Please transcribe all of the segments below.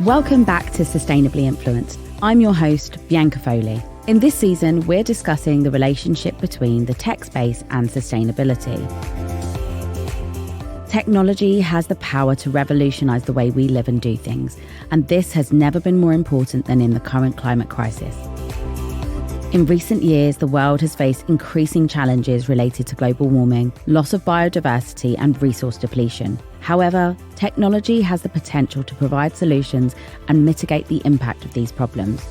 Welcome back to Sustainably Influenced. I'm your host, Bianca Foley. In this season, we're discussing the relationship between the tech space and sustainability. Technology has the power to revolutionise the way we live and do things, and this has never been more important than in the current climate crisis. In recent years, the world has faced increasing challenges related to global warming, loss of biodiversity, and resource depletion. However, technology has the potential to provide solutions and mitigate the impact of these problems.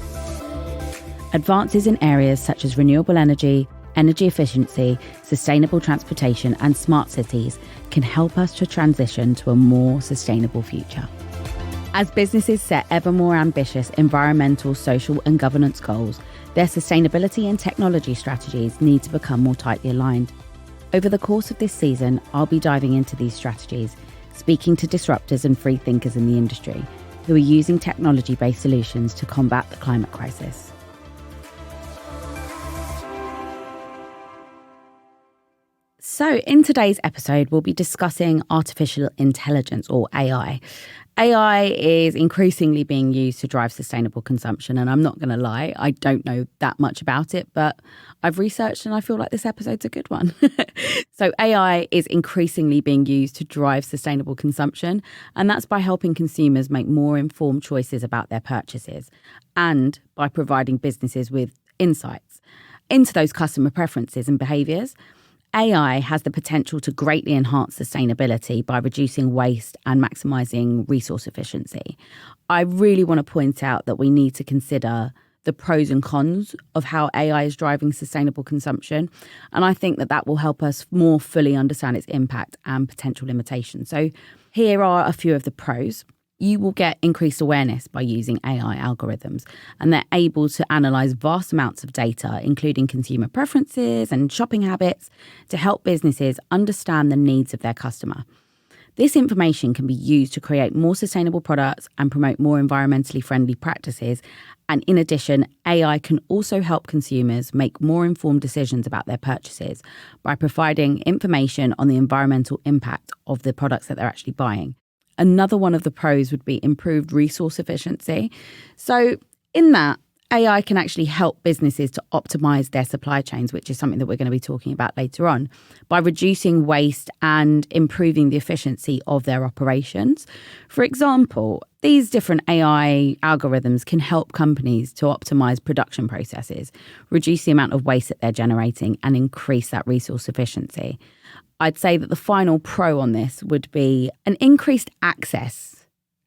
Advances in areas such as renewable energy efficiency, sustainable transportation, and smart cities can help us to transition to a more sustainable future. As businesses set ever more ambitious environmental, social, and governance goals, their sustainability and technology strategies need to become more tightly aligned. Over the course of this season, I'll be diving into these strategies, speaking to disruptors and free thinkers in the industry who are using technology-based solutions to combat the climate crisis. So in today's episode, we'll be discussing artificial intelligence, or AI. AI is increasingly being used to drive sustainable consumption, and I'm not going to lie, I don't know that much about it, but I've researched and I feel like this episode's a good one. So AI is increasingly being used to drive sustainable consumption, and that's by helping consumers make more informed choices about their purchases and by providing businesses with insights into those customer preferences and behaviours. AI has the potential to greatly enhance sustainability by reducing waste and maximising resource efficiency. I really want to point out that we need to consider the pros and cons of how AI is driving sustainable consumption. And I think that will help us more fully understand its impact and potential limitations. So here are a few of the pros. You will get increased awareness by using AI algorithms, and they're able to analyse vast amounts of data, including consumer preferences and shopping habits, to help businesses understand the needs of their customer. This information can be used to create more sustainable products and promote more environmentally friendly practices. And in addition, AI can also help consumers make more informed decisions about their purchases by providing information on the environmental impact of the products that they're actually buying. Another one of the pros would be improved resource efficiency. So in that, AI can actually help businesses to optimize their supply chains, which is something that we're going to be talking about later on, by reducing waste and improving the efficiency of their operations. For example, these different AI algorithms can help companies to optimize production processes, reduce the amount of waste that they're generating, and increase that resource efficiency. I'd say that the final pro on this would be an increased access.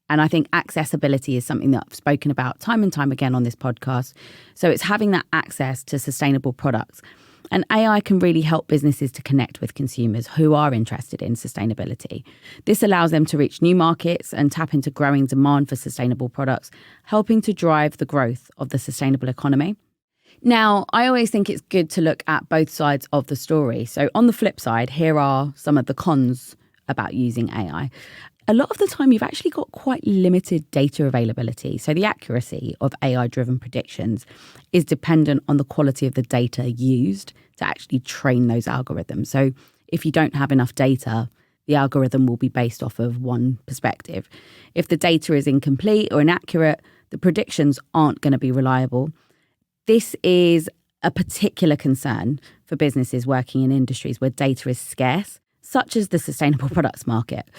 And I think accessibility is something that I've spoken about time and time again on this podcast. So it's having that access to sustainable products. And AI can really help businesses to connect with consumers who are interested in sustainability. This allows them to reach new markets and tap into growing demand for sustainable products, helping to drive the growth of the sustainable economy. Now, I always think it's good to look at both sides of the story. So on the flip side, here are some of the cons about using AI. A lot of the time, you've actually got quite limited data availability. So the accuracy of AI-driven predictions is dependent on the quality of the data used to actually train those algorithms. So if you don't have enough data, the algorithm will be based off of one perspective. If the data is incomplete or inaccurate, the predictions aren't going to be reliable. This is a particular concern for businesses working in industries where data is scarce, such as the sustainable products market.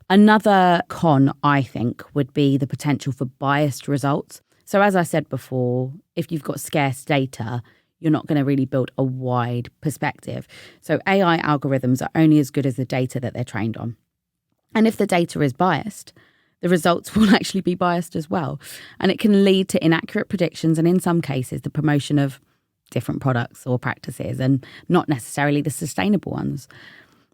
Another con, I think, would be the potential for biased results. So as I said before, if you've got scarce data, you're not going to really build a wide perspective. So AI algorithms are only as good as the data that they're trained on. And if the data is biased, the results will actually be biased as well. And it can lead to inaccurate predictions and in some cases the promotion of different products or practices and not necessarily the sustainable ones.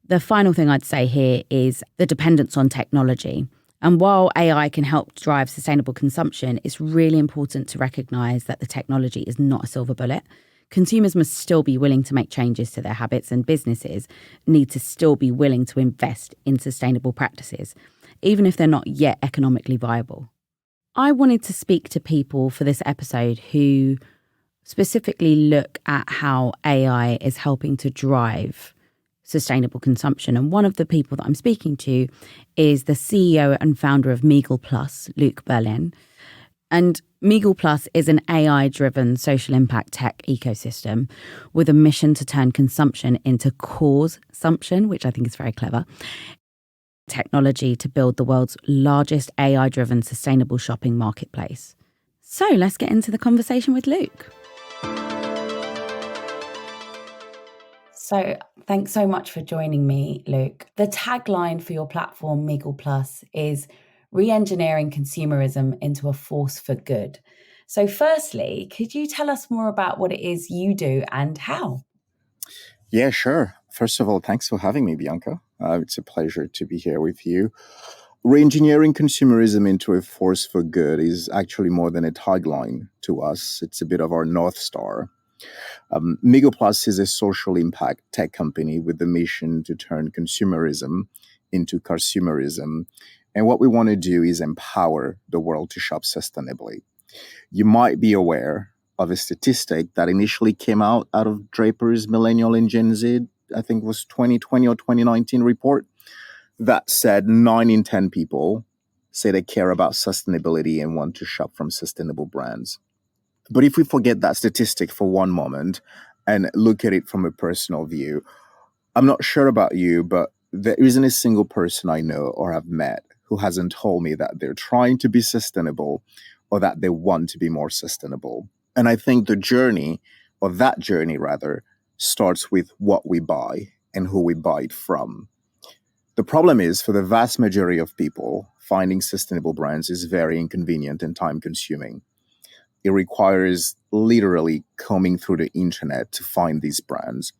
The final thing I'd say here is the dependence on technology. And while AI can help drive sustainable consumption, it's really important to recognise that the technology is not a silver bullet. Consumers must still be willing to make changes to their habits, and businesses need to still be willing to invest in sustainable practices, even if they're not yet economically viable. I wanted to speak to people for this episode who specifically look at how AI is helping to drive sustainable consumption. And one of the people that I'm speaking to is the CEO and founder of Miigle Plus, Luc Berlin. And Miigle Plus is an AI-driven social impact tech ecosystem with a mission to turn consumption into cause-sumption, which I think is very clever. Technology to build the world's largest AI-driven sustainable shopping marketplace. So let's get into the conversation with Luc. So thanks so much for joining me, Luc. The tagline for your platform, Miigle Plus, is re-engineering consumerism into a force for good. So firstly, could you tell us more about what it is you do and how? Yeah, sure. First of all, thanks for having me, Bianca. It's a pleasure to be here with you. Re-engineering consumerism into a force for good is actually more than a tagline to us. It's a bit of our North Star. Miigle Plus is a social impact tech company with the mission to turn consumerism into consumerism. And what we want to do is empower the world to shop sustainably. You might be aware of a statistic that initially came out of Draper's Millennial and Gen Z, I think it was 2020 or 2019 report, that said 9 in 10 people say they care about sustainability and want to shop from sustainable brands. But if we forget that statistic for one moment and look at it from a personal view, I'm not sure about you, but there isn't a single person I know or have met who hasn't told me that they're trying to be sustainable or that they want to be more sustainable. And I think that journey, starts with what we buy and who we buy it from. The problem is, for the vast majority of people, finding sustainable brands is very inconvenient and time-consuming. It requires literally combing through the internet to find these brands.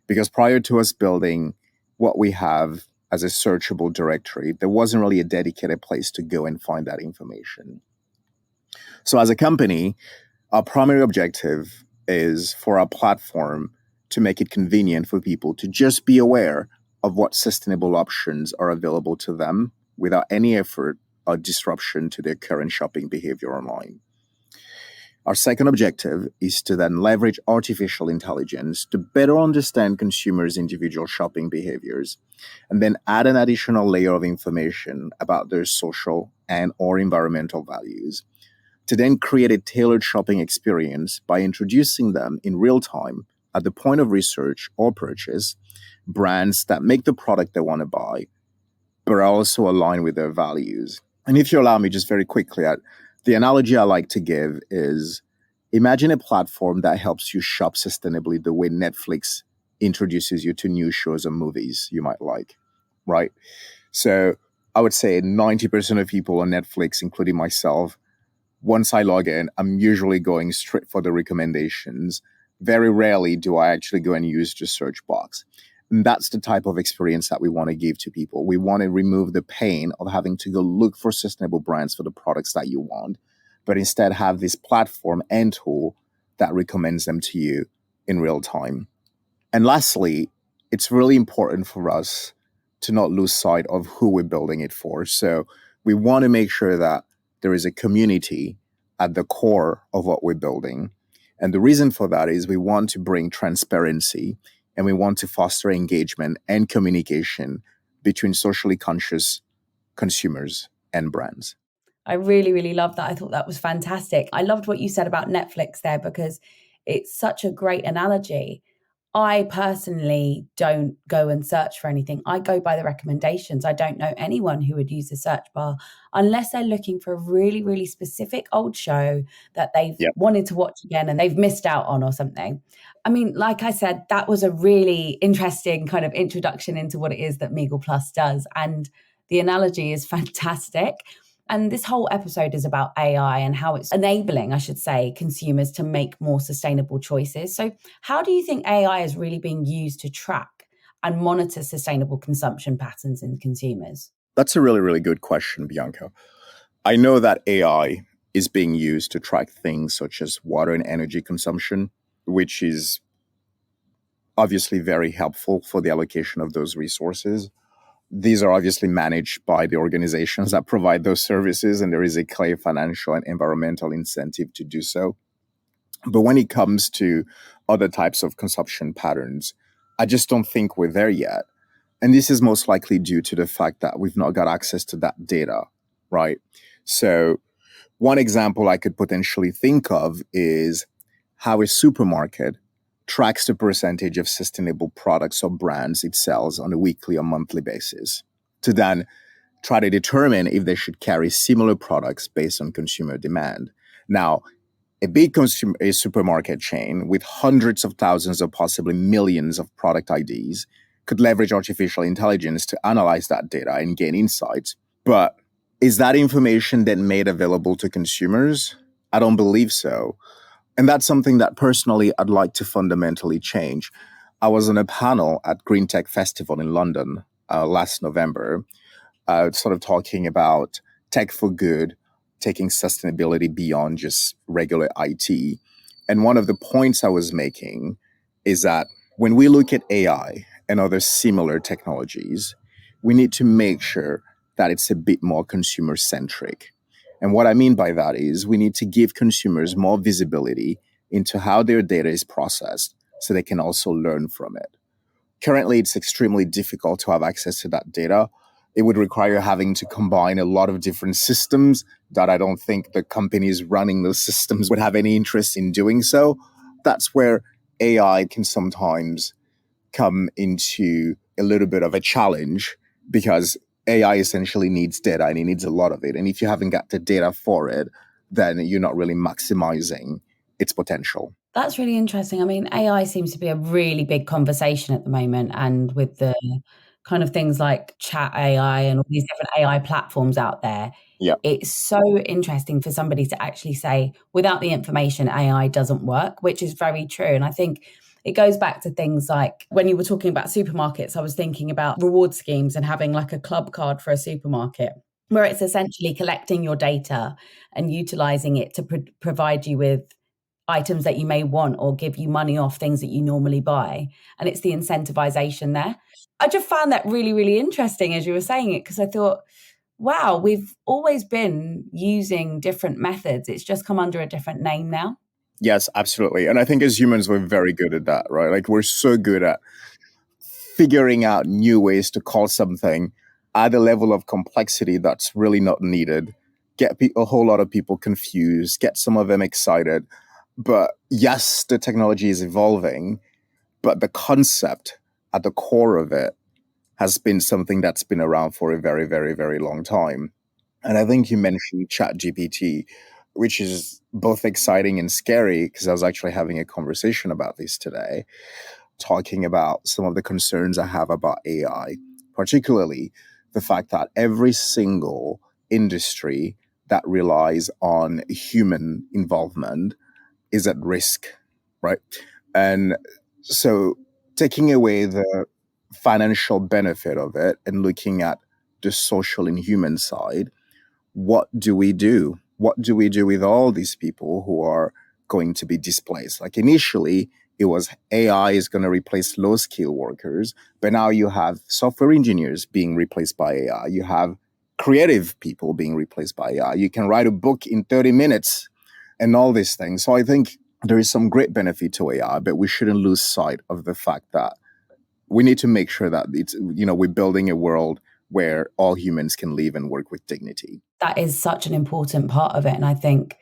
Because prior to us building what we have as a searchable directory, there wasn't really a dedicated place to go and find that information. So as a company, our primary objective is for our platform to make it convenient for people to just be aware of what sustainable options are available to them without any effort or disruption to their current shopping behavior online. Our second objective is to then leverage artificial intelligence to better understand consumers' individual shopping behaviors, and then add an additional layer of information about their social and or environmental values, to then create a tailored shopping experience by introducing them in real time at the point of research or purchase, brands that make the product they want to buy, but are also aligned with their values. And if you allow me just very quickly, the analogy I like to give is, imagine a platform that helps you shop sustainably the way Netflix introduces you to new shows or movies you might like, right? So I would say 90% of people on Netflix, including myself, once I log in, I'm usually going straight for the recommendations. Very rarely do I actually go and use the search box. And that's the type of experience that we want to give to people. We want to remove the pain of having to go look for sustainable brands for the products that you want, but instead have this platform and tool that recommends them to you in real time. And lastly, it's really important for us to not lose sight of who we're building it for. So we want to make sure that there is a community at the core of what we're building. And the reason for that is we want to bring transparency and we want to foster engagement and communication between socially conscious consumers and brands. I really, really loved that. I thought that was fantastic. I loved what you said about Netflix there because it's such a great analogy. I personally don't go and search for anything. I go by the recommendations. I don't know anyone who would use the search bar unless they're looking for a really, really specific old show that they've wanted to watch again and they've missed out on or something. I mean, like I said, that was a really interesting kind of introduction into what it is that Miigle Plus does. And the analogy is fantastic. And this whole episode is about AI and how it's enabling, I should say, consumers to make more sustainable choices. So how do you think AI is really being used to track and monitor sustainable consumption patterns in consumers? That's a really, really good question, Bianca. I know that AI is being used to track things such as water and energy consumption, which is obviously very helpful for the allocation of those resources. These are obviously managed by the organizations that provide those services, and there is a clear financial and environmental incentive to do so. But when it comes to other types of consumption patterns, I just don't think we're there yet. And this is most likely due to the fact that we've not got access to that data, right? So one example I could potentially think of is how a supermarket tracks the percentage of sustainable products or brands it sells on a weekly or monthly basis to then try to determine if they should carry similar products based on consumer demand. Now, a supermarket chain with hundreds of thousands or possibly millions of product IDs could leverage artificial intelligence to analyze that data and gain insights. But is that information then made available to consumers? I don't believe so. And that's something that personally I'd like to fundamentally change. I was on a panel at Green Tech Festival in London last November, sort of talking about tech for good, taking sustainability beyond just regular IT. And one of the points I was making is that when we look at AI and other similar technologies, we need to make sure that it's a bit more consumer centric. And what I mean by that is we need to give consumers more visibility into how their data is processed so they can also learn from it. Currently, it's extremely difficult to have access to that data. It would require having to combine a lot of different systems that I don't think the companies running those systems would have any interest in doing so. That's where AI can sometimes come into a little bit of a challenge because AI essentially needs data and it needs a lot of it. And if you haven't got the data for it, then you're not really maximizing its potential. That's really interesting. I mean, AI seems to be a really big conversation at the moment, and with the kind of things like chat AI and all these different AI platforms out there, Yeah. it's so interesting for somebody to actually say, without the information, AI doesn't work, which is very true. And I think it goes back to things like when you were talking about supermarkets, I was thinking about reward schemes and having like a club card for a supermarket, where it's essentially collecting your data and utilizing it to provide you with items that you may want or give you money off things that you normally buy. And it's the incentivization there. I just found that really, really interesting as you were saying it, because I thought, wow, we've always been using different methods. It's just come under a different name now. Yes, absolutely. And I think as humans, we're very good at that, right? Like we're so good at figuring out new ways to call something at a level of complexity that's really not needed, get a whole lot of people confused, get some of them excited. But yes, the technology is evolving, but the concept at the core of it has been something that's been around for a very, very, very long time. And I think you mentioned ChatGPT, which is both exciting and scary because I was actually having a conversation about this today, talking about some of the concerns I have about AI, particularly the fact that every single industry that relies on human involvement is at risk, right? And so taking away the financial benefit of it and looking at the social and human side, what do we do? What do we do with all these people who are going to be displaced? Like initially, it was AI is going to replace low skill workers, but now you have software engineers being replaced by AI. You have creative people being replaced by AI. You can write a book in 30 minutes and all these things. So I think there is some great benefit to AI, but we shouldn't lose sight of the fact that we need to make sure that it's, we're building a world where all humans can live and work with dignity. That is such an important part of it. And I think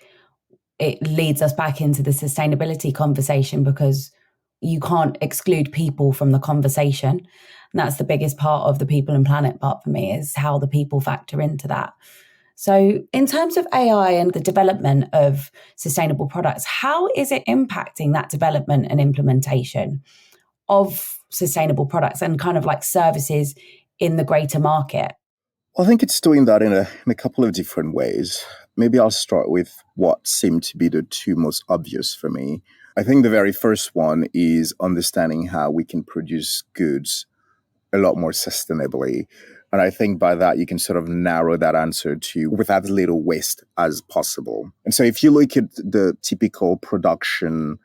it leads us back into the sustainability conversation, because you can't exclude people from the conversation. And that's the biggest part of the people and planet part for me, is how the people factor into that. So in terms of AI and the development of sustainable products, how is it impacting that development and implementation of sustainable products and kind of like services in the greater market? Well, I think it's doing that in a couple of different ways. Maybe I'll start with what seem to be the two most obvious for me. I think the very first one is understanding how we can produce goods a lot more sustainably. And I think by that, you can sort of narrow that answer to with as little waste as possible. And so if you look at the typical production,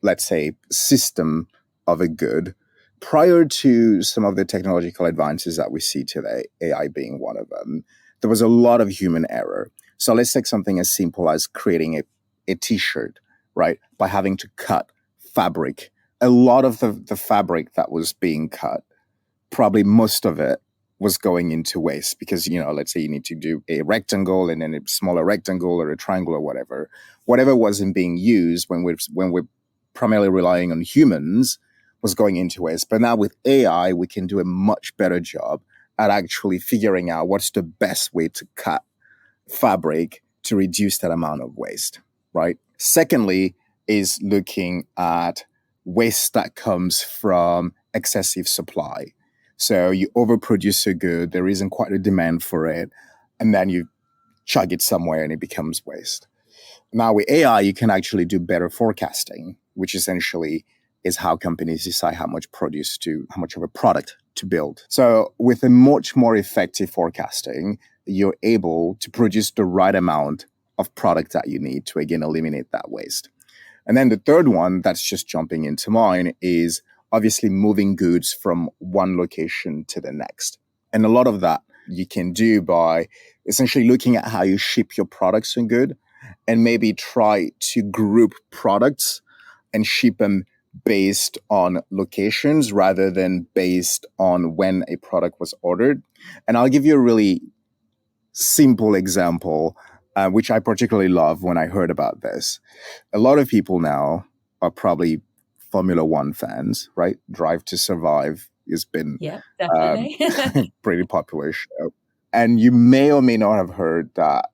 let's say, system of a good, prior to some of the technological advances that we see today, AI being one of them, there was a lot of human error. So let's take something as simple as creating a t-shirt, right? By having to cut fabric a lot of the fabric that was being cut, probably most of it was going into waste because, let's say you need to do a rectangle and then a smaller rectangle or a triangle or whatever wasn't being used when we're primarily relying on humans was going into waste. But now with AI, we can do a much better job at actually figuring out what's the best way to cut fabric to reduce that amount of waste, right? Secondly, is looking at waste that comes from excessive supply. So you overproduce a good, there isn't quite a demand for it, and then you chug it somewhere and it becomes waste. Now with AI, you can actually do better forecasting, which essentially is how companies decide how much of a product to build. So with a much more effective forecasting, you're able to produce the right amount of product that you need to, again, eliminate that waste. And then the third one that's just jumping into mind is obviously moving goods from one location to the next. And a lot of that you can do by essentially looking at how you ship your products and good, and maybe try to group products and ship them based on locations rather than based on when a product was ordered. And I'll give you a really simple example, which I particularly love when I heard about this. A lot of people now are probably Formula One fans, right? Drive to Survive has been definitely pretty popular show. And you may or may not have heard that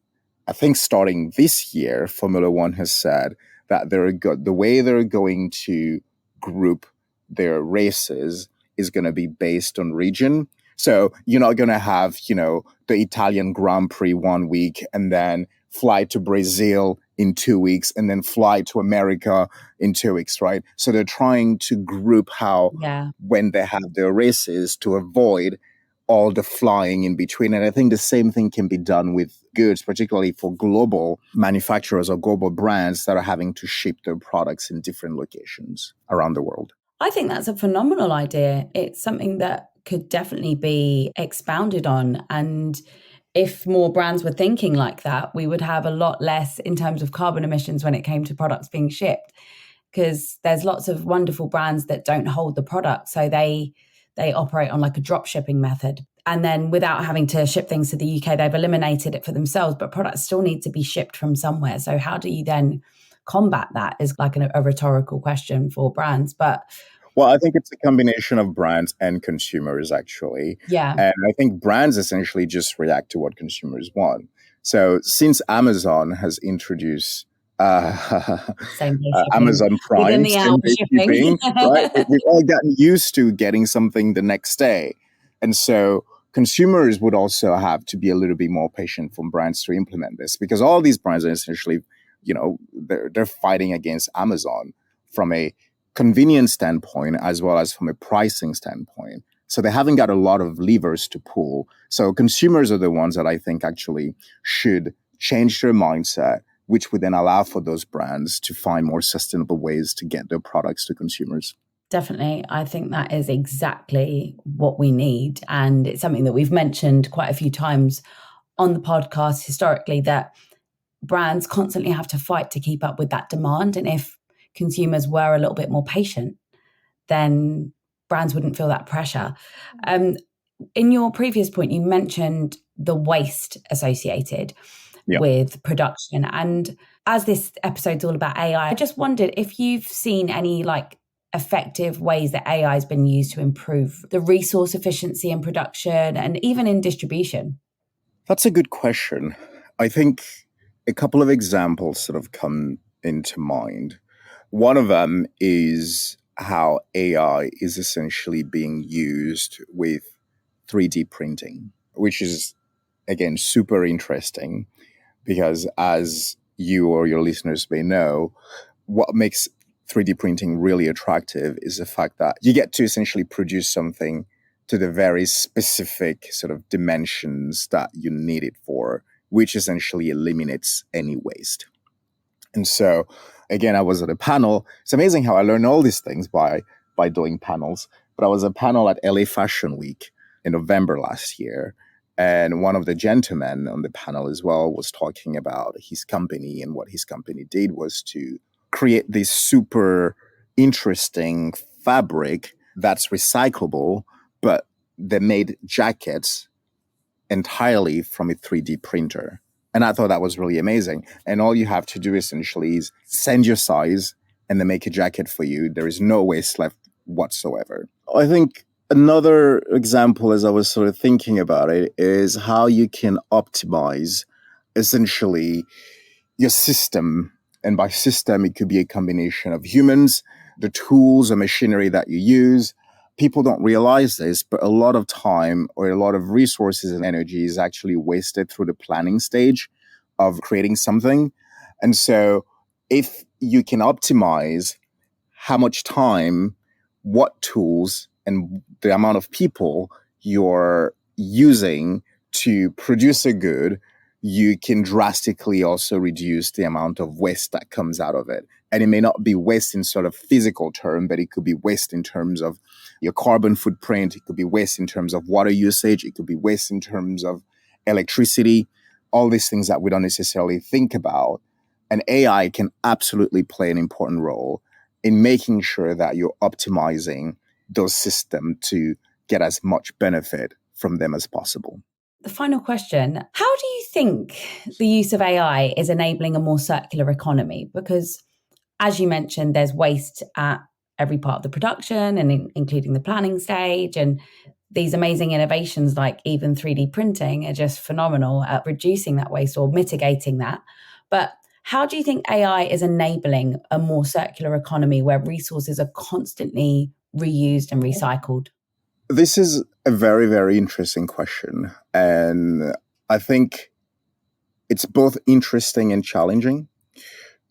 I think starting this year, Formula One has said that the way they're going to group their races is going to be based on region. So you're not going to have, the Italian Grand Prix 1 week and then fly to Brazil in 2 weeks and then fly to America in 2 weeks, right? So they're trying to group when they have their races to avoid all the flying in between. And I think the same thing can be done with goods, particularly for global manufacturers or global brands that are having to ship their products in different locations around the world. I think that's a phenomenal idea. It's something that could definitely be expounded on. And if more brands were thinking like that, we would have a lot less in terms of carbon emissions when it came to products being shipped. Because there's lots of wonderful brands that don't hold the product. So they operate on like a drop shipping method. And then without having to ship things to the UK, they've eliminated it for themselves, but products still need to be shipped from somewhere. So how do you then combat that is like a rhetorical question for brands. Well, I think it's a combination of brands and consumers, actually. Yeah. And I think brands essentially just react to what consumers want. So since Amazon has introduced Amazon Prime, same-day shipping, right? We've all gotten used to getting something the next day. And so consumers would also have to be a little bit more patient from brands to implement this, because all these brands are essentially, they're fighting against Amazon from a convenience standpoint as well as from a pricing standpoint. So they haven't got a lot of levers to pull. So consumers are the ones that I think actually should change their mindset, which would then allow for those brands to find more sustainable ways to get their products to consumers. Definitely. I think that is exactly what we need. And it's something that we've mentioned quite a few times on the podcast historically, that brands constantly have to fight to keep up with that demand. And if consumers were a little bit more patient, then brands wouldn't feel that pressure. In your previous point, you mentioned the waste associated with production. And as this episode's all about AI, I just wondered if you've seen any effective ways that AI has been used to improve the resource efficiency in production and even in distribution. That's a good question. I think a couple of examples sort of come into mind. One of them is how AI is essentially being used with 3D printing, which is, again, super interesting because, as you or your listeners may know, what makes 3D printing really attractive is the fact that you get to essentially produce something to the very specific sort of dimensions that you need it for, which essentially eliminates any waste. And so, again, I was at a panel. It's amazing how I learned all these things by doing panels. But I was at a panel at LA Fashion Week in November last year. And one of the gentlemen on the panel as well was talking about his company. And what his company did was to create this super interesting fabric that's recyclable, but they made jackets entirely from a 3D printer. And I thought that was really amazing. And all you have to do essentially is send your size and they make a jacket for you. There is no waste left whatsoever. I think another example, as I was sort of thinking about it, is how you can optimize essentially your system. And by system, it could be a combination of humans, the tools and machinery that you use. People don't realize this, but a lot of time or a lot of resources and energy is actually wasted through the planning stage of creating something. And so if you can optimize how much time, what tools, and the amount of people you're using to produce a good, you can drastically also reduce the amount of waste that comes out of it. And it may not be waste in sort of physical term, but it could be waste in terms of your carbon footprint. It could be waste in terms of water usage. It could be waste in terms of electricity, all these things that we don't necessarily think about. And AI can absolutely play an important role in making sure that you're optimizing those systems to get as much benefit from them as possible. The final question, how do you think the use of AI is enabling a more circular economy? Because as you mentioned, there's waste at every part of the production and including the planning stage. And these amazing innovations like even 3D printing are just phenomenal at reducing that waste or mitigating that. But how do you think AI is enabling a more circular economy where resources are constantly reused and recycled? This is a very, very interesting question. And I think it's both interesting and challenging.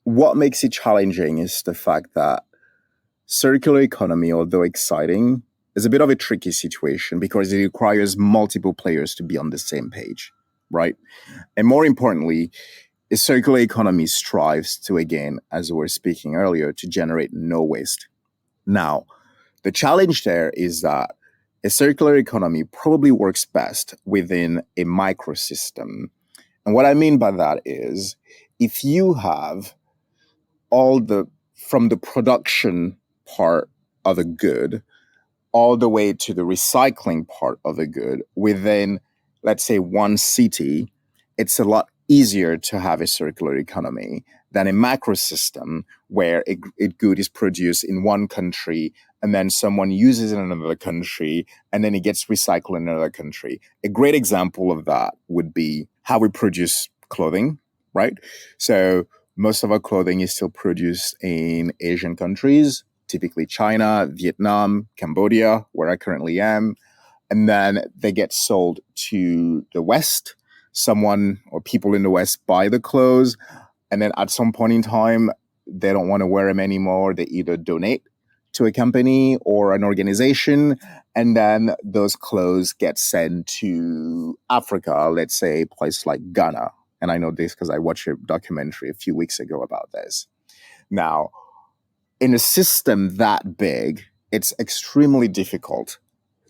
What makes it challenging is the fact that circular economy, although exciting, is a bit of a tricky situation because it requires multiple players to be on the same page, right? And more importantly, a circular economy strives to, again, as we were speaking earlier, to generate no waste. Now, the challenge there is that a circular economy probably works best within a microsystem. And what I mean by that is if you have from the production part of a good all the way to the recycling part of a good within, let's say, one city, it's a lot easier to have a circular economy than a macro system where a good is produced in one country and then someone uses it in another country and then it gets recycled in another country. A great example of that would be how we produce clothing, right? So most of our clothing is still produced in Asian countries, typically China, Vietnam, Cambodia, where I currently am. And then they get sold to the West. Someone or people in the West buy the clothes. And then at some point in time, they don't want to wear them anymore. They either donate to a company or an organization. And then those clothes get sent to Africa, let's say a place like Ghana. And I know this because I watched a documentary a few weeks ago about this. Now, in a system that big, it's extremely difficult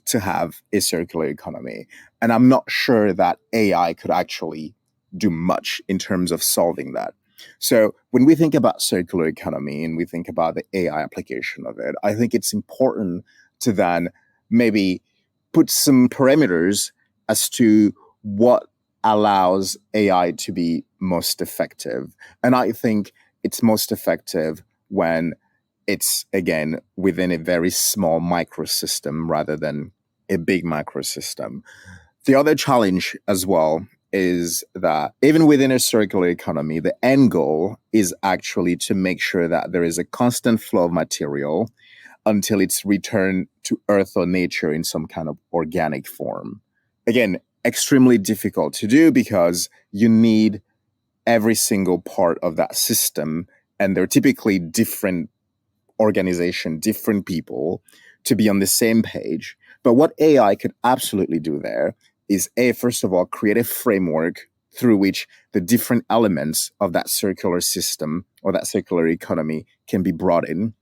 to have a circular economy. And I'm not sure that AI could actually do much in terms of solving that. So when we think about circular economy and we think about the AI application of it, I think it's important to then maybe put some parameters as to what allows AI to be most effective. And I think it's most effective when it's, again, within a very small microsystem rather than a big macrosystem. The other challenge as well is that even within a circular economy, the end goal is actually to make sure that there is a constant flow of material until it's returned to earth or nature in some kind of organic form. Again, extremely difficult to do because you need every single part of that system, and they're typically different organization, different people to be on the same page. But what AI could absolutely do there is first of all, create a framework through which the different elements of that circular system or that circular economy can be brought in,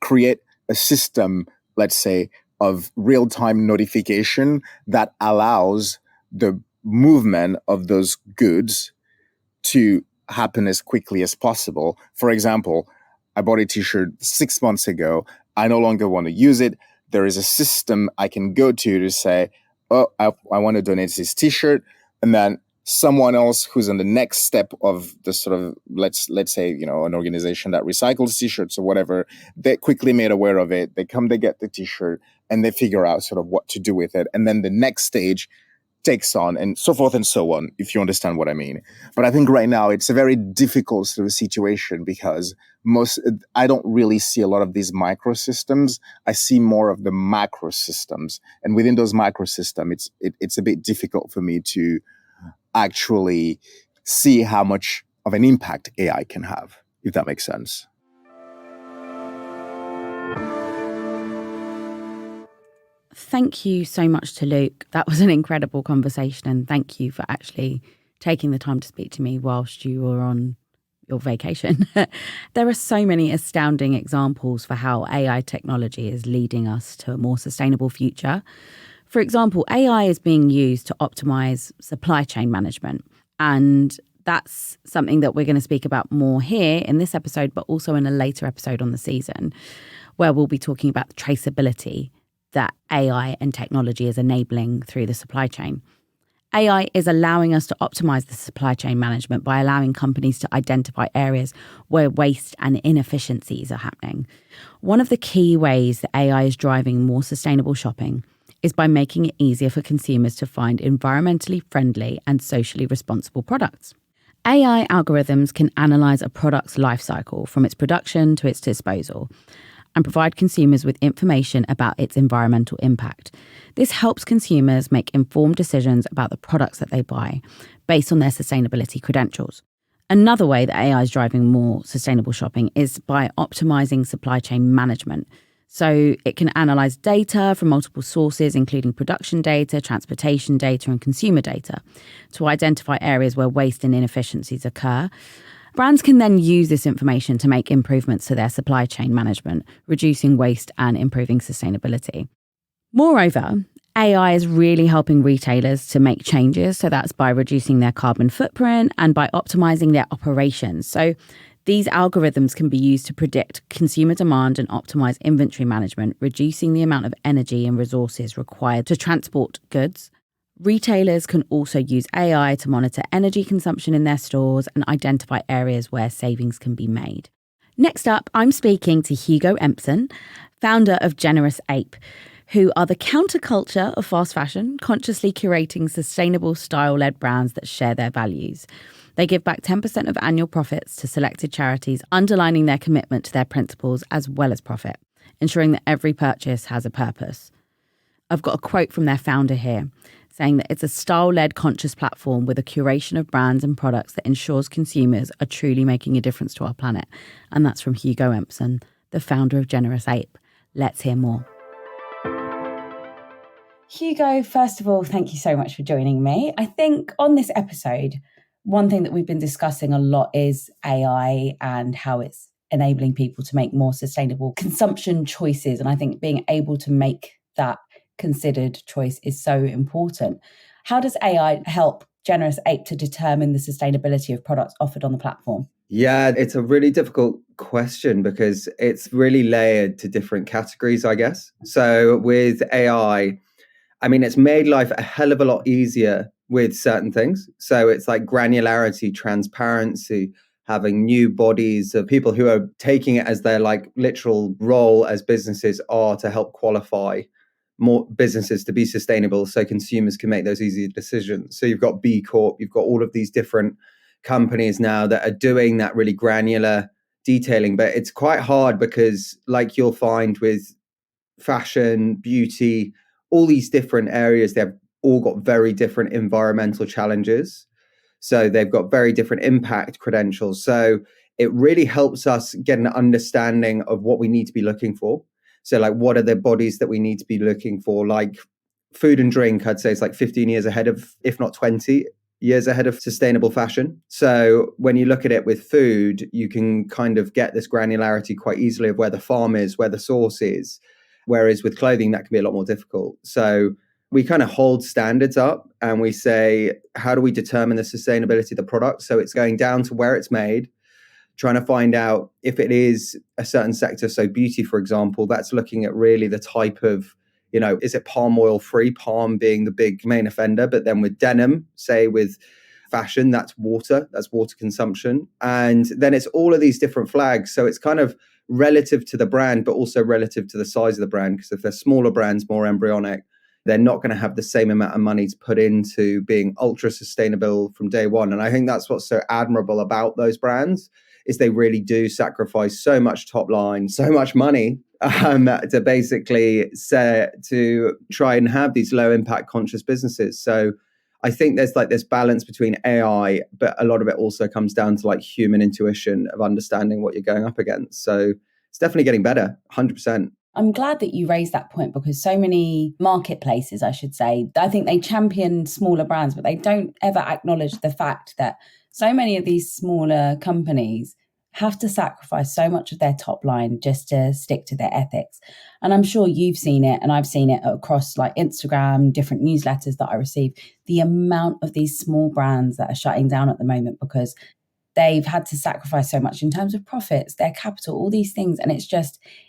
create a system, let's say, of real-time notification that allows the movement of those goods to happen as quickly as possible. For example, I bought a t-shirt 6 months ago. I no longer want to use it. There is a system I can go to say, oh, I want to donate this t-shirt. And then someone else who's on the next step of the sort of, let's say, an organization that recycles t-shirts or whatever, they quickly made aware of it. They get the t-shirt and they figure out sort of what to do with it. And then the next stage takes on and so forth and so on, if you understand what I mean. But I think right now it's a very difficult sort of situation because I don't really see a lot of these microsystems. I see more of the macro systems. And within those microsystems, it's a bit difficult for me to actually see how much of an impact AI can have, if that makes sense. Thank you so much to Luc. That was an incredible conversation, and thank you for actually taking the time to speak to me whilst you were on your vacation. There are so many astounding examples for how AI technology is leading us to a more sustainable future. For example, AI is being used to optimize supply chain management, and that's something that we're going to speak about more here in this episode, but also in a later episode on the season, where we'll be talking about the traceability that AI and technology is enabling through the supply chain. AI is allowing us to optimize the supply chain management by allowing companies to identify areas where waste and inefficiencies are happening. One of the key ways that AI is driving more sustainable shopping is by making it easier for consumers to find environmentally friendly and socially responsible products. AI algorithms can analyze a product's life cycle from its production to its disposal and provide consumers with information about its environmental impact. This helps consumers make informed decisions about the products that they buy based on their sustainability credentials. Another way that AI is driving more sustainable shopping is by optimizing supply chain management. So it can analyze data from multiple sources, including production data, transportation data, and consumer data, to identify areas where waste and inefficiencies occur. Brands can then use this information to make improvements to their supply chain management, reducing waste and improving sustainability. Moreover, AI is really helping retailers to make changes. So that's by reducing their carbon footprint and by optimizing their operations. So these algorithms can be used to predict consumer demand and optimize inventory management, reducing the amount of energy and resources required to transport goods. Retailers can also use AI to monitor energy consumption in their stores and identify areas where savings can be made. Next up, I'm speaking to Hugo Empson, founder of Generous APE, who are the counterculture of fast fashion, consciously curating sustainable style-led brands that share their values. They give back 10% of annual profits to selected charities, underlining their commitment to their principles as well as profit, ensuring that every purchase has a purpose. I've got a quote from their founder here, saying that it's a style-led conscious platform with a curation of brands and products that ensures consumers are truly making a difference to our planet. And that's from Hugo Empson, the founder of Generous APE. Let's hear more. Hugo, first of all, thank you so much for joining me. I think on this episode, one thing that we've been discussing a lot is AI and how it's enabling people to make more sustainable consumption choices. And I think being able to make that considered choice is so important. How does AI help Generous APE to determine the sustainability of products offered on the platform? Yeah, it's a really difficult question because it's really layered to different categories, I guess. So with AI, it's made life a hell of a lot easier with certain things. So it's like granularity, transparency, having new bodies of people who are taking it as their like literal role as businesses are to help qualify more businesses to be sustainable so consumers can make those easy decisions. So you've got B Corp, you've got all of these different companies now that are doing that really granular detailing, but it's quite hard because like you'll find with fashion, beauty, all these different areas, they've all got very different environmental challenges. So they've got very different impact credentials. So it really helps us get an understanding of what we need to be looking for. So like, what are the bodies that we need to be looking for? Like food and drink, I'd say it's like 15 years ahead of, if not 20 years ahead of sustainable fashion. So when you look at it with food, you can kind of get this granularity quite easily of where the farm is, where the source is. Whereas with clothing, that can be a lot more difficult. So we kind of hold standards up and we say, how do we determine the sustainability of the product? So it's going down to where it's made, trying to find out if it is a certain sector. So beauty, for example, that's looking at really the type of, is it palm oil free, palm being the big main offender, but then with denim, say with fashion, that's water consumption. And then it's all of these different flags. So it's kind of relative to the brand, but also relative to the size of the brand. Because if they're smaller brands, more embryonic, they're not going to have the same amount of money to put into being ultra sustainable from day one. And I think that's what's so admirable about those brands is they really do sacrifice so much top line, so much money to basically to try and have these low impact conscious businesses. So I think there's like this balance between AI, but a lot of it also comes down to like human intuition of understanding what you're going up against. So it's definitely getting better, 100%. I'm glad that you raised that point because so many marketplaces, I should say, I think they champion smaller brands, but they don't ever acknowledge the fact that so many of these smaller companies have to sacrifice so much of their top line just to stick to their ethics. And I'm sure you've seen it, and I've seen it across like Instagram, different newsletters that I receive, the amount of these small brands that are shutting down at the moment because they've had to sacrifice so much in terms of profits, their capital, all these things. And it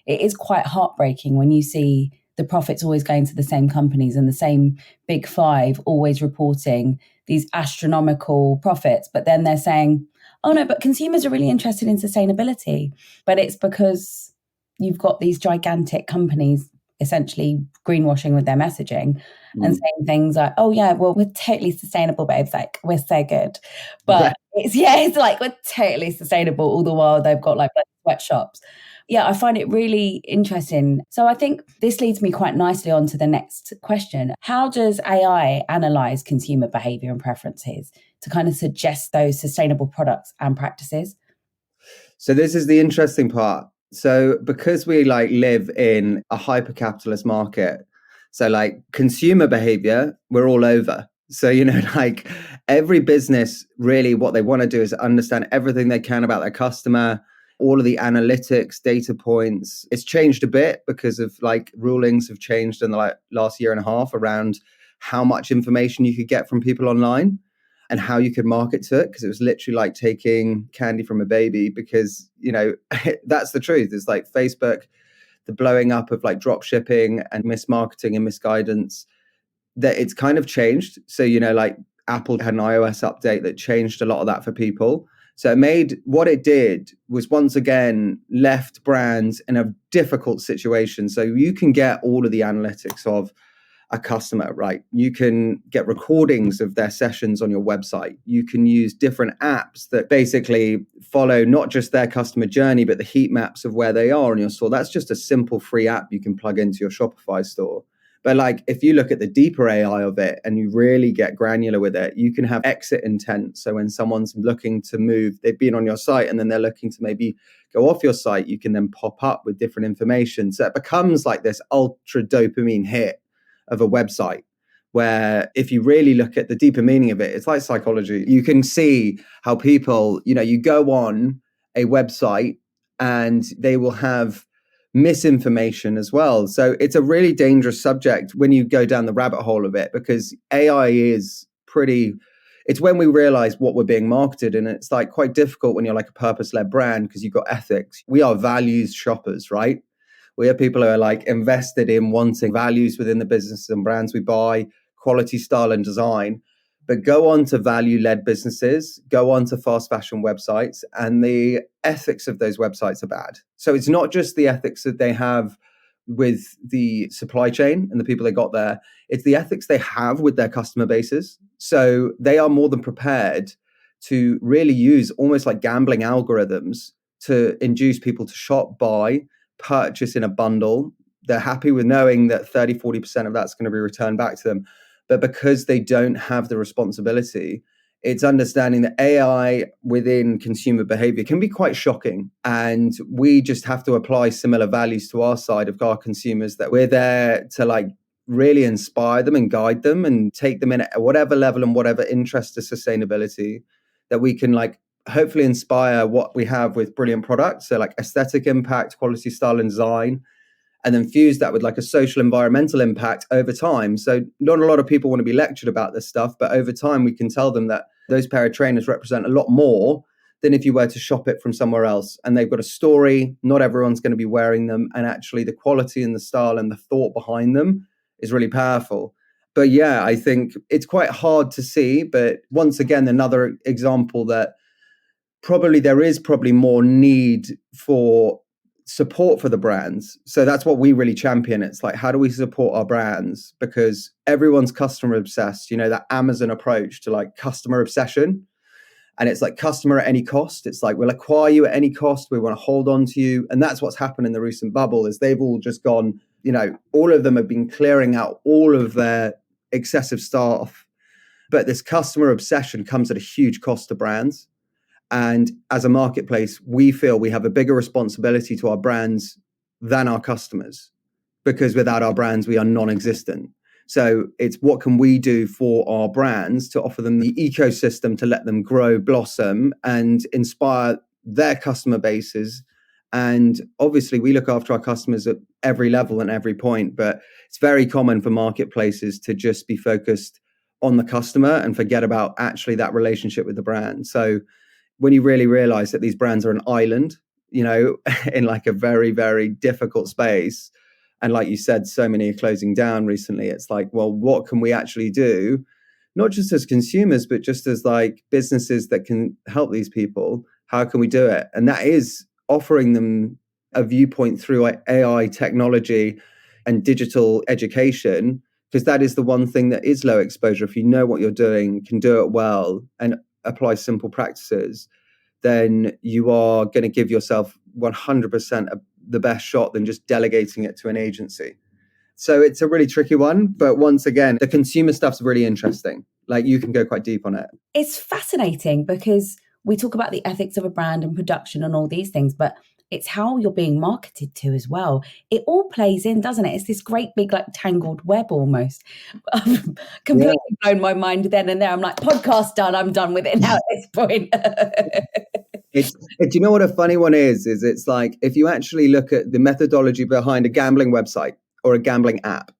is quite heartbreaking when you see the profits always going to the same companies and the same big five always reporting these astronomical profits. But then they're saying, oh no, but consumers are really interested in sustainability. But it's because you've got these gigantic companies essentially greenwashing with their messaging and saying things like, oh yeah, well, we're totally sustainable, babes. Like, we're so good. But it's like, we're totally sustainable all the while they've got like sweatshops. Yeah, I find it really interesting. So I think this leads me quite nicely on to the next question. How does AI analyze consumer behavior and preferences to kind of suggest those sustainable products and practices? So this is the interesting part. So because we like live in a hyper-capitalist market, so like consumer behavior, we're all over. So, like every business really what they want to do is understand everything they can about their customer, all of the analytics, data points. It's changed a bit because of like rulings have changed in the last year and a half around how much information you could get from people online and how you could market to it, because it was literally like taking candy from a baby, because, that's the truth. It's like Facebook, the blowing up of like drop shipping and mismarketing and misguidance, that it's kind of changed. So, like Apple had an iOS update that changed a lot of that for people. So what it did was once again left brands in a difficult situation. So you can get all of the analytics of a customer, right? You can get recordings of their sessions on your website. You can use different apps that basically follow not just their customer journey, but the heat maps of where they are on your store. That's just a simple free app you can plug into your Shopify store. But like, if you look at the deeper AI of it and you really get granular with it, you can have exit intent. So when someone's looking to move, they've been on your site and then they're looking to maybe go off your site, you can then pop up with different information. So it becomes like this ultra dopamine hit of a website, where if you really look at the deeper meaning of it, it's like psychology. You can see how people, you go on a website and they will have misinformation as well. So it's a really dangerous subject when you go down the rabbit hole of it, because AI is it's when we realize what we're being marketed. And it's like quite difficult when you're like a purpose-led brand, because you've got ethics. We are values shoppers, right? We are people who are like invested in wanting values within the businesses and brands we buy, quality, style, and design. But go on to value-led businesses, go on to fast fashion websites, and the ethics of those websites are bad. So it's not just the ethics that they have with the supply chain and the people they got there. It's the ethics they have with their customer bases. So they are more than prepared to really use almost like gambling algorithms to induce people to shop, buy, purchase in a bundle. They're happy with knowing that 30-40% of that's going to be returned back to them. But because they don't have the responsibility, it's understanding that AI within consumer behavior can be quite shocking. And we just have to apply similar values to our side of our consumers, that we're there to like really inspire them and guide them and take them in at whatever level and whatever interest to sustainability, that we can like hopefully inspire what we have with brilliant products. So like aesthetic impact, quality, style, and design, and then fuse that with like a social environmental impact over time. So not a lot of people want to be lectured about this stuff, but over time we can tell them that those pair of trainers represent a lot more than if you were to shop it from somewhere else. And they've got a story. Not everyone's going to be wearing them. And actually the quality and the style and the thought behind them is really powerful. But yeah, I think it's quite hard to see. But once again, another example that there is more need for support for the brands. So that's what we really champion. It's like, how do we support our brands? Because everyone's customer obsessed, that Amazon approach to like customer obsession. And it's like customer at any cost. It's like, we'll acquire you at any cost. We want to hold on to you. And that's what's happened in the recent bubble is they've all just gone, all of them have been clearing out all of their excessive staff. But this customer obsession comes at a huge cost to brands. And as a marketplace, we feel we have a bigger responsibility to our brands than our customers, because without our brands, we are non-existent. So it's what can we do for our brands to offer them the ecosystem to let them grow, blossom, and inspire their customer bases. And obviously, we look after our customers at every level and every point, but it's very common for marketplaces to just be focused on the customer and forget about actually that relationship with the brand. So when you really realize that these brands are an island, in like a very, very difficult space, and like you said, so many are closing down recently, it's like, well, what can we actually do? Not just as consumers, but just as like businesses that can help these people. How can we do it? And that is offering them a viewpoint through AI technology and digital education, because that is the one thing that is low exposure. If you know what you're doing, can do it well, and apply simple practices, then you are going to give yourself 100% the best shot than just delegating it to an agency. So it's a really tricky one. But once again, the consumer stuff's really interesting. Like you can go quite deep on it. It's fascinating because we talk about the ethics of a brand and production and all these things, but it's how you're being marketed to as well. It all plays in, doesn't it? It's this great big like tangled web almost. Completely blown my mind then and there. I'm like, podcast done. I'm done with it now at this point. Do you know what a funny one is? It's like if you actually look at the methodology behind a gambling website or a gambling app,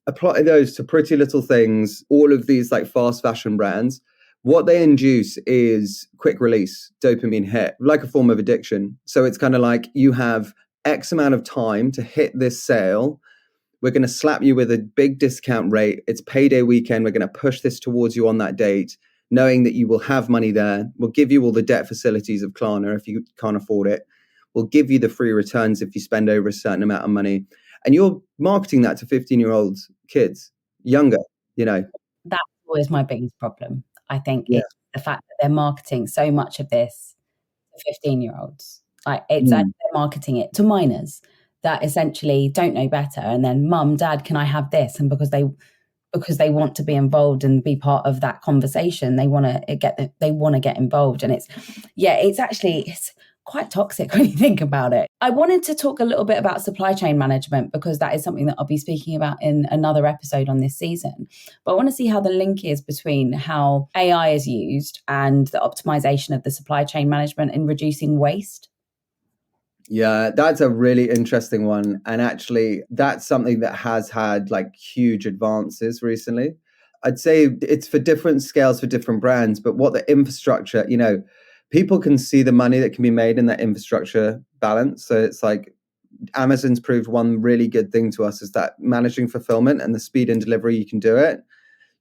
apply those to Pretty Little Things, all of these like fast fashion brands, what they induce is quick release, dopamine hit, like a form of addiction. So it's kind of like you have X amount of time to hit this sale. We're going to slap you with a big discount rate. It's payday weekend. We're going to push this towards you on that date, knowing that you will have money there. We'll give you all the debt facilities of Klarna if you can't afford it. We'll give you the free returns if you spend over a certain amount of money. And you're marketing that to 15-year-old kids, younger, That's always my biggest problem. I think it's the fact that they're marketing so much of this to 15-year-olds. Like they're marketing it to minors that essentially don't know better. And then, mum, dad, can I have this? And because they want to be involved and be part of that conversation, they want to get involved. And it's quite toxic when you think about it. I wanted to talk a little bit about supply chain management because that is something that I'll be speaking about in another episode on this season. But I want to see how the link is between how AI is used and the optimization of the supply chain management in reducing waste. Yeah, that's a really interesting one. And actually, that's something that has had like huge advances recently. I'd say it's for different scales for different brands, but what the infrastructure, people can see the money that can be made in that infrastructure balance. So it's like Amazon's proved one really good thing to us is that managing fulfillment and the speed and delivery you can do it,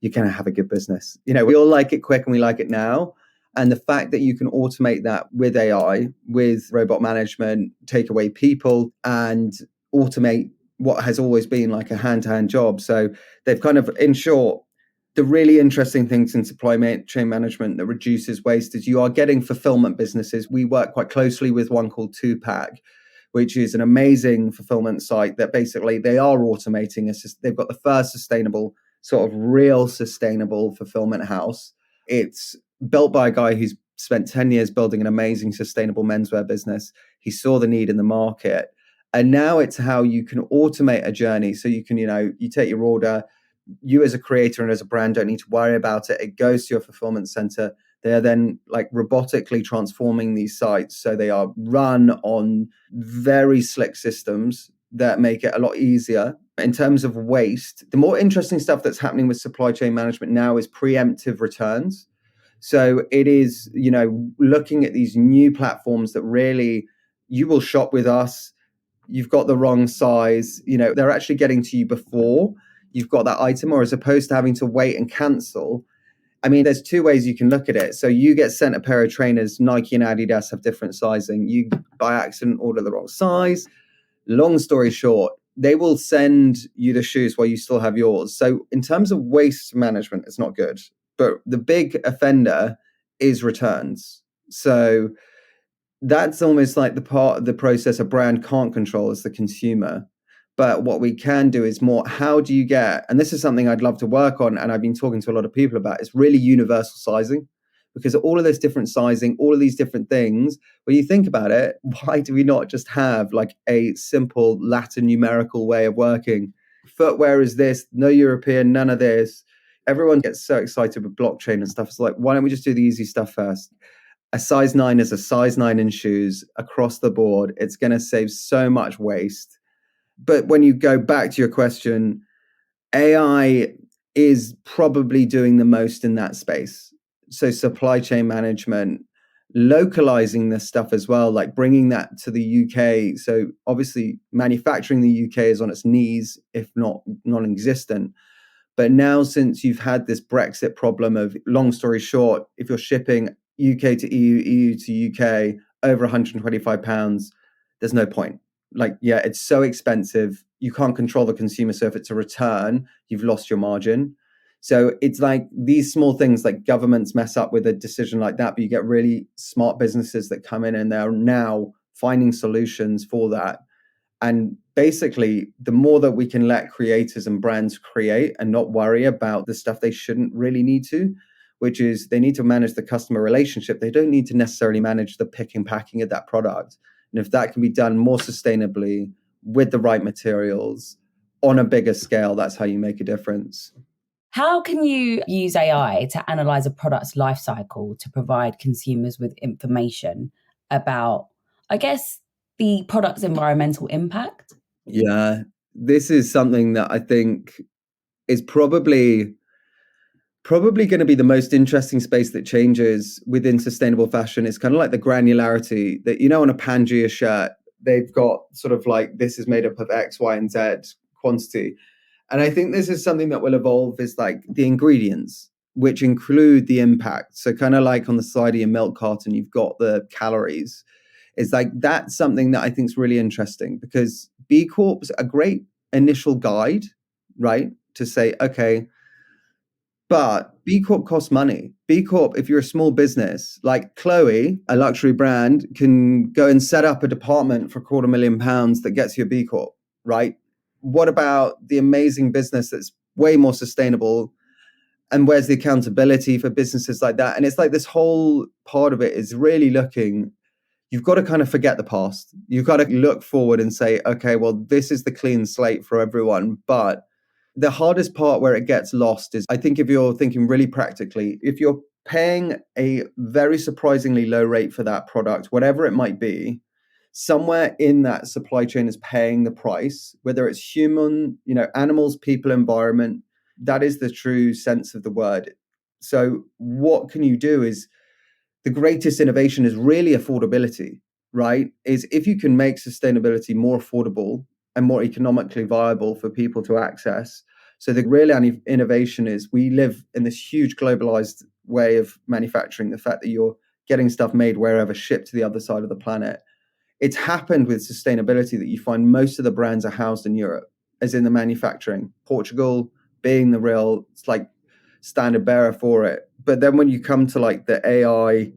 you can have a good business. We all like it quick and we like it now. And the fact that you can automate that with AI, with robot management, take away people and automate what has always been like a hand-to-hand job. So they've kind of, in short, the really interesting things in supply chain management that reduces waste is you are getting fulfillment businesses. We work quite closely with one called 2Pack, which is an amazing fulfillment site that basically they are automating. They've got the first sustainable, sort of real sustainable fulfillment house. It's built by a guy who's spent 10 years building an amazing sustainable menswear business. He saw the need in the market. And now it's how you can automate a journey. So you can, you take your order, you as a creator and as a brand don't need to worry about it. It goes to your fulfillment center. They are then like robotically transforming these sites. So they are run on very slick systems that make it a lot easier. In terms of waste, the more interesting stuff that's happening with supply chain management now is preemptive returns. So it is, looking at these new platforms that really, you will shop with us. You've got the wrong size, they're actually getting to you before you've got that item, or as opposed to having to wait and cancel. I mean, there's two ways you can look at it. So you get sent a pair of trainers, Nike and Adidas have different sizing. You by accident order the wrong size. Long story short, they will send you the shoes while you still have yours. So in terms of waste management, it's not good. But the big offender is returns. So that's almost like the part of the process a brand can't control as the consumer. But what we can do is more, how do you get, and this is something I'd love to work on, and I've been talking to a lot of people about, is really universal sizing. Because all of this different sizing, all of these different things, when you think about it, why do we not just have like a simple Latin numerical way of working? Footwear is this, no European, none of this. Everyone gets so excited with blockchain and stuff. It's like, why don't we just do the easy stuff first? A size 9 is a size 9 in shoes across the board. It's going to save so much waste. But when you go back to your question, AI is probably doing the most in that space. So supply chain management, localizing this stuff as well, like bringing that to the UK. So obviously manufacturing the UK is on its knees, if not non-existent. But now, since you've had this Brexit problem of, long story short, if you're shipping UK to EU, EU to UK over £125, there's no point. Like, yeah, it's so expensive. You can't control the consumer. So if it's a return, you've lost your margin. So it's like these small things, like governments mess up with a decision like that, but you get really smart businesses that come in and they're now finding solutions for that. And basically, the more that we can let creators and brands create and not worry about the stuff they shouldn't really need to, which is they need to manage the customer relationship. They don't need to necessarily manage the pick and packing of that product. And if that can be done more sustainably with the right materials on a bigger scale, that's how you make a difference. How can you use AI to analyze a product's life cycle to provide consumers with information about, I guess, the product's environmental impact? Yeah, this is something that I think is probably going to be the most interesting space that changes within sustainable fashion. It's kind of like the granularity that, on a Pangea shirt, they've got sort of like, this is made up of X, Y, and Z quantity. And I think this is something that will evolve, is like the ingredients, which include the impact. So kind of like on the side of your milk carton, you've got the calories. It's like, that's something that I think is really interesting, because B Corp's a great initial guide, right? To say, okay, but B Corp costs money. B Corp, if you're a small business, like Chloe, a luxury brand, can go and set up a department for £250,000 that gets you a B Corp, right? What about the amazing business that's way more sustainable? And where's the accountability for businesses like that? And it's like this whole part of it is really looking, you've got to kind of forget the past. You've got to look forward and say, okay, well, this is the clean slate for everyone. But the hardest part where it gets lost is, I think, if you're thinking really practically, if you're paying a very surprisingly low rate for that product, whatever it might be, somewhere in that supply chain is paying the price, whether it's human, animals, people, environment. That is the true sense of the word. So what can you do is, the greatest innovation is really affordability, right? Is if you can make sustainability more affordable and more economically viable for people to access. So the real innovation is, we live in this huge globalized way of manufacturing. The fact that you're getting stuff made wherever, shipped to the other side of the planet. It's happened with sustainability that you find most of the brands are housed in Europe, as in the manufacturing. Portugal being the real, it's like standard bearer for it. But then when you come to like the AI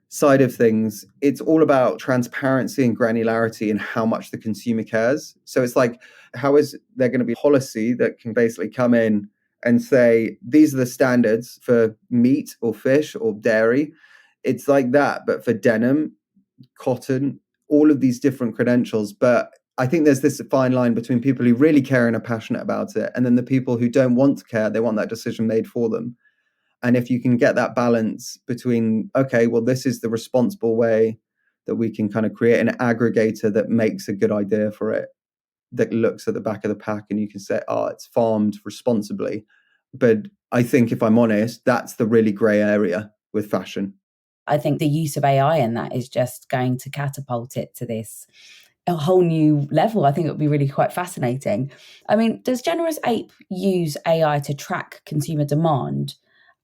side of things, it's all about transparency and granularity and how much the consumer cares. So it's like, how is there going to be policy that can basically come in and say, these are the standards for meat or fish or dairy? It's like that, but for denim, cotton, all of these different credentials. But I think there's this fine line between people who really care and are passionate about it, and then the people who don't want to care, they want that decision made for them. And if you can get that balance between, okay, well, this is the responsible way that we can kind of create an aggregator that makes a good idea for it, that looks at the back of the pack and you can say, oh, it's farmed responsibly. But I think, if I'm honest, that's the really gray area with fashion. I think the use of AI in that is just going to catapult it to a whole new level. I think it would be really quite fascinating. I mean, does Generous APE use AI to track consumer demand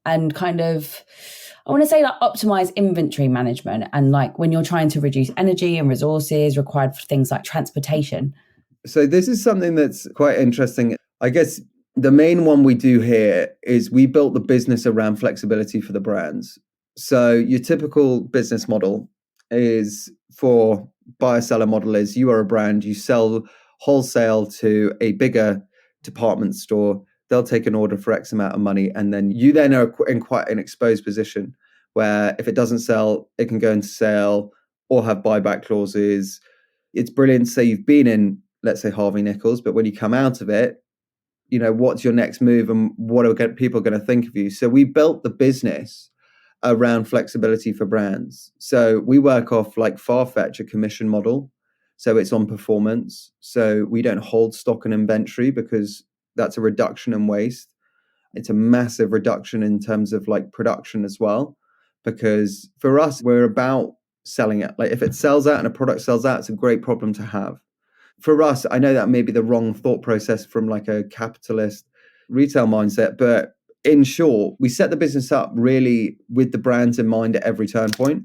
and kind of, I want to say, like, optimize inventory management and like when you're trying to reduce energy and resources required for things like transportation? So this is something that's quite interesting. I guess the main one we do here is we built the business around flexibility for the brands. So your typical business model is for buyer-seller model is you are a brand, you sell wholesale to a bigger department store. They'll take an order for X amount of money. And then you then are in quite an exposed position where if it doesn't sell, it can go into sale or have buyback clauses. It's brilliant to say you've been in, let's say, Harvey Nichols, but when you come out of it, you know, what's your next move and what are people going to think of you? So we built the business around flexibility for brands. So we work off like Farfetch, a commission model. So it's on performance. So we don't hold stock and inventory because that's a reduction in waste. It's a massive reduction in terms of like production as well, because for us, we're about selling it. Like if it sells out and a product sells out, it's a great problem to have. For us, I know that may be the wrong thought process from like a capitalist retail mindset, but in short, we set the business up really with the brands in mind at every turn point.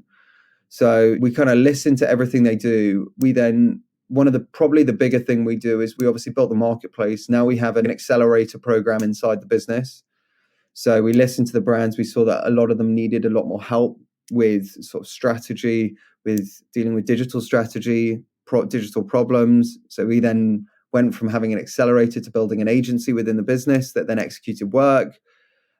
So we kind of listen to everything they do. We then, probably the bigger thing we do is we obviously built the marketplace. Now we have an accelerator program inside the business. So we listened to the brands. We saw that a lot of them needed a lot more help with sort of strategy, with dealing with digital strategy, digital problems. So we then went from having an accelerator to building an agency within the business that then executed work.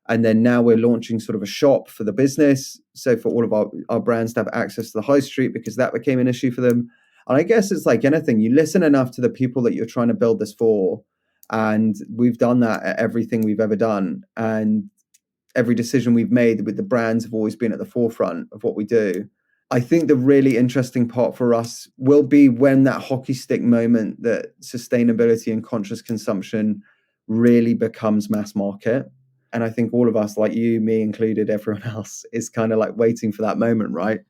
And then now we're launching sort of a shop for the business. So for all of our brands to have access to the high street, because that became an issue for them. And I guess it's like anything, you listen enough to the people that you're trying to build this for. And we've done that at everything we've ever done. And every decision we've made with the brands have always been at the forefront of what we do. I think the really interesting part for us will be when that hockey stick moment that sustainability and conscious consumption really becomes mass market. And I think all of us, like you, me included, everyone else, is kind of like waiting for that moment, right?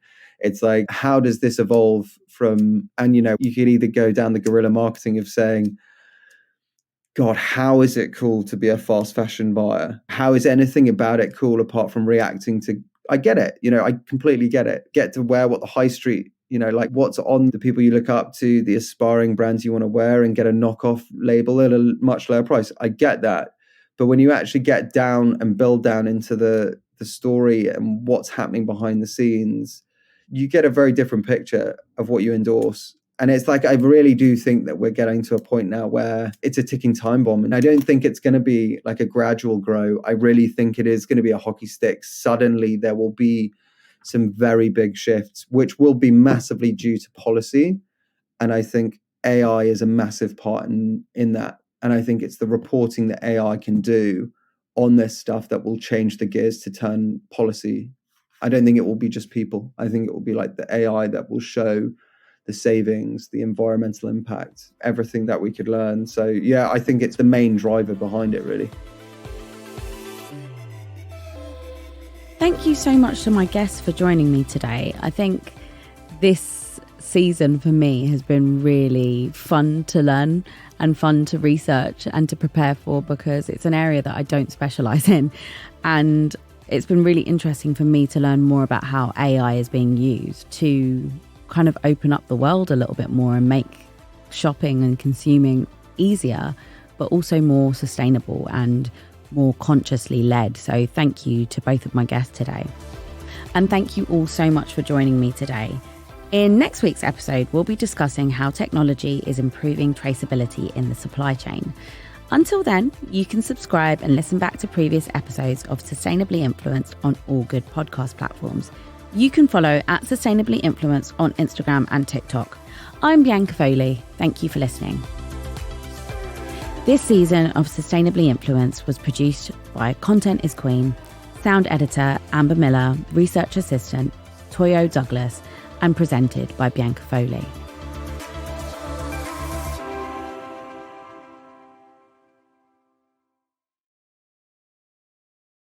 It's like, how does this evolve from, and you know, you could either go down the guerrilla marketing of saying, God, how is it cool to be a fast fashion buyer? How is anything about it cool apart from reacting to, I get it, you know, I completely get it. Get to wear what the high street, you know, like what's on the people you look up to, the aspiring brands you want to wear and get a knockoff label at a much lower price. I get that. But when you actually get down and build down into the story and what's happening behind the scenes, you get a very different picture of what you endorse. And it's like, I really do think that we're getting to a point now where it's a ticking time bomb. And I don't think it's going to be like a gradual grow. I really think it is going to be a hockey stick. Suddenly there will be some very big shifts, which will be massively due to policy. And I think AI is a massive part in that. And I think it's the reporting that AI can do on this stuff that will change the gears to turn policy. I don't think it will be just people. I think it will be like the AI that will show the savings, the environmental impact, everything that we could learn. So yeah, I think it's the main driver behind it, really. Thank you so much to my guests for joining me today. I think this season for me has been really fun to learn and fun to research and to prepare for, because it's an area that I don't specialize in. And it's been really interesting for me to learn more about how AI is being used to kind of open up the world a little bit more and make shopping and consuming easier, but also more sustainable and more consciously led. So thank you to both of my guests today. And thank you all so much for joining me today. In next week's episode, we'll be discussing how technology is improving traceability in the supply chain. Until then, you can subscribe and listen back to previous episodes of Sustainably Influenced on all good podcast platforms. You can follow at Sustainably Influenced on Instagram and TikTok. I'm Bianca Foley. Thank you for listening. This season of Sustainably Influenced was produced by Content is Queen, sound editor Amber Miller, research assistant Toyo Douglas, and presented by Bianca Foley.